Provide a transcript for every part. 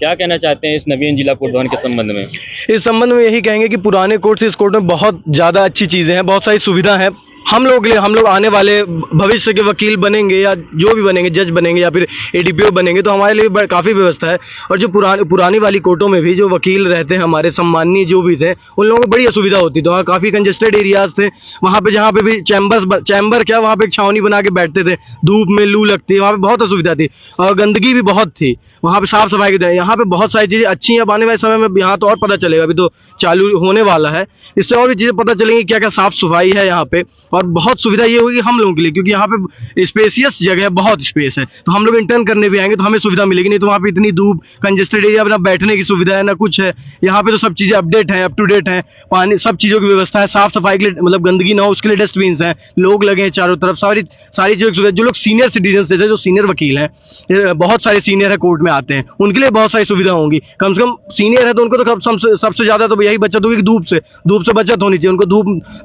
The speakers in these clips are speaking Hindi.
क्या कहना चाहते हैं इस नवीन जिला कोर्ट भवन के संबंध में? इस संबंध में यही कहेंगे कि पुराने कोर्ट से इस कोर्ट में बहुत ज़्यादा अच्छी चीज़ें हैं, बहुत सारी सुविधा है। हम लोग आने वाले भविष्य के वकील बनेंगे या जो भी बनेंगे, जज बनेंगे या फिर एडीपीओ बनेंगे, तो हमारे लिए काफ़ी व्यवस्था है। और जो पुरानी वाली कोर्टों में भी जो वकील रहते हैं, हमारे सम्माननीय जो भी थे, उन लोगों को बड़ी असुविधा होती थी। वहाँ काफ़ी कंजेस्टेड एरियाज थे, वहाँ पे जहाँ पे भी चैम्बर क्या, वहाँ पे एक छावनी बना के बैठते थे, धूप में लू लगती है, वहाँ पे बहुत असुविधा थी और गंदगी भी बहुत थी। वहाँ पे साफ सफाई की, यहाँ पे बहुत सारी चीज़ें अच्छी हैं। अब आने वाले समय में यहाँ तो और पता चलेगा, अभी तो चालू होने वाला है, इससे और भी चीज़ें पता चलेंगी क्या क्या साफ सफाई है यहाँ पे। और बहुत सुविधा ये होगी हम लोगों के लिए, क्योंकि यहाँ पे स्पेसियस जगह है, बहुत स्पेस है, तो हम लोग इंटर्न करने भी आएंगे तो हमें सुविधा मिलेगी। नहीं तो वहाँ पे इतनी धूप, कंजेस्टेड एरिया, ना बैठने की सुविधा है ना कुछ है। यहाँ पे तो सब चीज़ें अपडेट हैं, अप टू डेट हैं, पानी, सब चीज़ों की व्यवस्था है। साफ सफाई के लिए, मतलब गंदगी ना हो उसके लिए डस्टबिन हैं, लोग लगे हैं चारों तरफ, सारी चीज़ों की सुविधा। जो लोग सीनियर सिटीजन जैसे जो सीनियर वकील हैं, बहुत सारे सीनियर है कोर्ट में आते हैं, उनके लिए बहुत सारी सुविधा होंगी। कम से कम सीनियर है तो उनको तो सबसे ज़्यादा तो यही बचत होगी कि धूप से बचत होनी चाहिए उनको,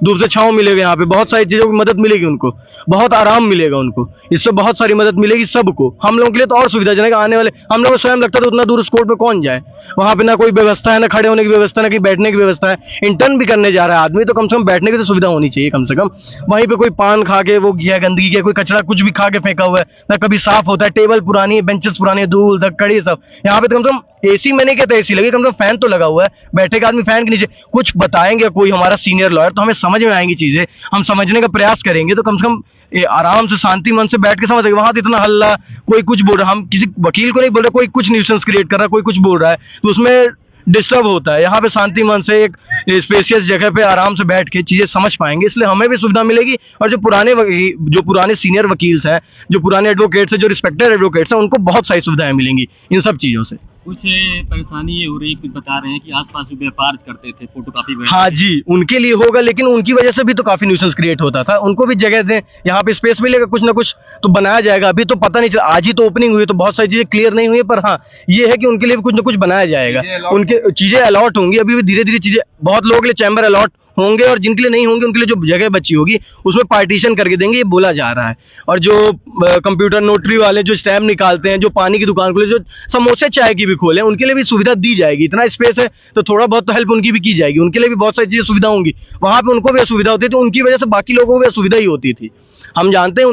धूप से छांव मिलेगा। यहाँ पे बहुत सारी चीज़ों की मदद मिलेगी उनको, बहुत आराम मिलेगा उनको, इससे बहुत सारी मदद मिलेगी सबको। हम लोगों के लिए तो और सुविधाजनक। आने वाले हम लोगों को स्वयं लगता था उतना दूर उस कोर्ट में कौन जाए, वहाँ पे ना कोई व्यवस्था है, ना खड़े होने की व्यवस्था, ना कहीं बैठने की व्यवस्था है। इंटर्न भी करने जा रहा है आदमी तो कम से कम बैठने की तो सुविधा होनी चाहिए कम से कम। वहीं पे कोई पान खा के वो गया, गंदगी किया, कोई कचरा कुछ भी खा के फेंका हुआ है, ना कभी साफ होता है। टेबल पुरानी है, बेंचेस पुराने, धूल धक्कड़ी सब। यहाँ पे तो कम से कम एसी, मैंने कहता एसी लगे, कम से कम फैन तो लगा हुआ है, बैठेगा आदमी फैन के नीचे। कुछ बताएंगे कोई हमारा सीनियर लॉयर तो हमें समझ में आएंगी चीजें, हम समझने का प्रयास करेंगे तो कम से कम आराम से शांति मन से बैठ के समझ। वहां तो इतना हल्ला, कोई कुछ बोल रहा, हम किसी वकील को नहीं बोल रहे, कोई कुछ न्यूसेंस क्रिएट कर रहा है, कोई कुछ बोल रहा है तो उसमें डिस्टर्ब होता है। यहाँ पे शांति मन से एक स्पेशियस जगह पे आराम से बैठ के चीजें समझ पाएंगे, इसलिए हमें भी सुविधा मिलेगी। और जो पुराने सीनियर वकील्स हैं, जो पुराने एडवोकेट्स हैं, जो रिस्पेक्टेड एडवोकेट्स हैं, उनको बहुत सारी सुविधाएं मिलेंगी इन सब चीजों से। कुछ परेशानी ये हो रही, कुछ बता रहे हैं कि आसपास भी व्यापार करते थे, फोटोकॉपी। हाँ जी, उनके लिए होगा, लेकिन उनकी वजह से भी तो काफी न्यूसेंस क्रिएट होता था। उनको भी जगह दें, यहाँ पे स्पेस मिलेगा, कुछ ना कुछ तो बनाया जाएगा। अभी तो पता नहीं चला, आज ही तो ओपनिंग हुई तो बहुत सारी चीजें क्लियर नहीं हुई, पर हाँ ये है कि उनके लिए भी कुछ ना कुछ बनाया जाएगा। उनके चीजें अलॉट होंगी, अभी भी धीरे धीरे चीजें, बहुत लोगों के लिए चैम्बर अलॉट होंगे और जिनके लिए नहीं होंगे उनके लिए जो जगह बची होगी उसमें पार्टीशन करके देंगे, ये बोला जा रहा है। और जो कंप्यूटर नोटरी वाले जो स्टैम्प निकालते हैं, जो पानी की दुकान खोले, जो समोसे चाय की भी खोले, उनके लिए भी सुविधा दी जाएगी। इतना स्पेस है तो थोड़ा बहुत तो हेल्प उनकी भी की जाएगी, उनके लिए भी बहुत सारी चीजें सुविधा होंगी। वहां पे उनको भी असुविधा होती थी, तो उनकी वजह से बाकी लोगों को भी असुविधा ही होती थी। हम जानते हैं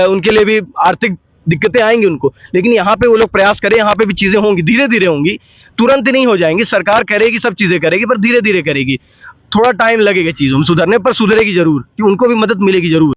उनके लिए भी आर्थिक दिक्कतें आएंगी उनको, लेकिन यहाँ पे वो लोग प्रयास करें, यहाँ पे भी चीजें होंगी, धीरे धीरे होंगी, तुरंत नहीं हो जाएंगी। सरकार करेगी, सब चीजें करेगी, पर धीरे धीरे करेगी, थोड़ा टाइम लगेगा चीजों में सुधरने, पर सुधरेगी जरूर, कि उनको भी मदद मिलेगी जरूर।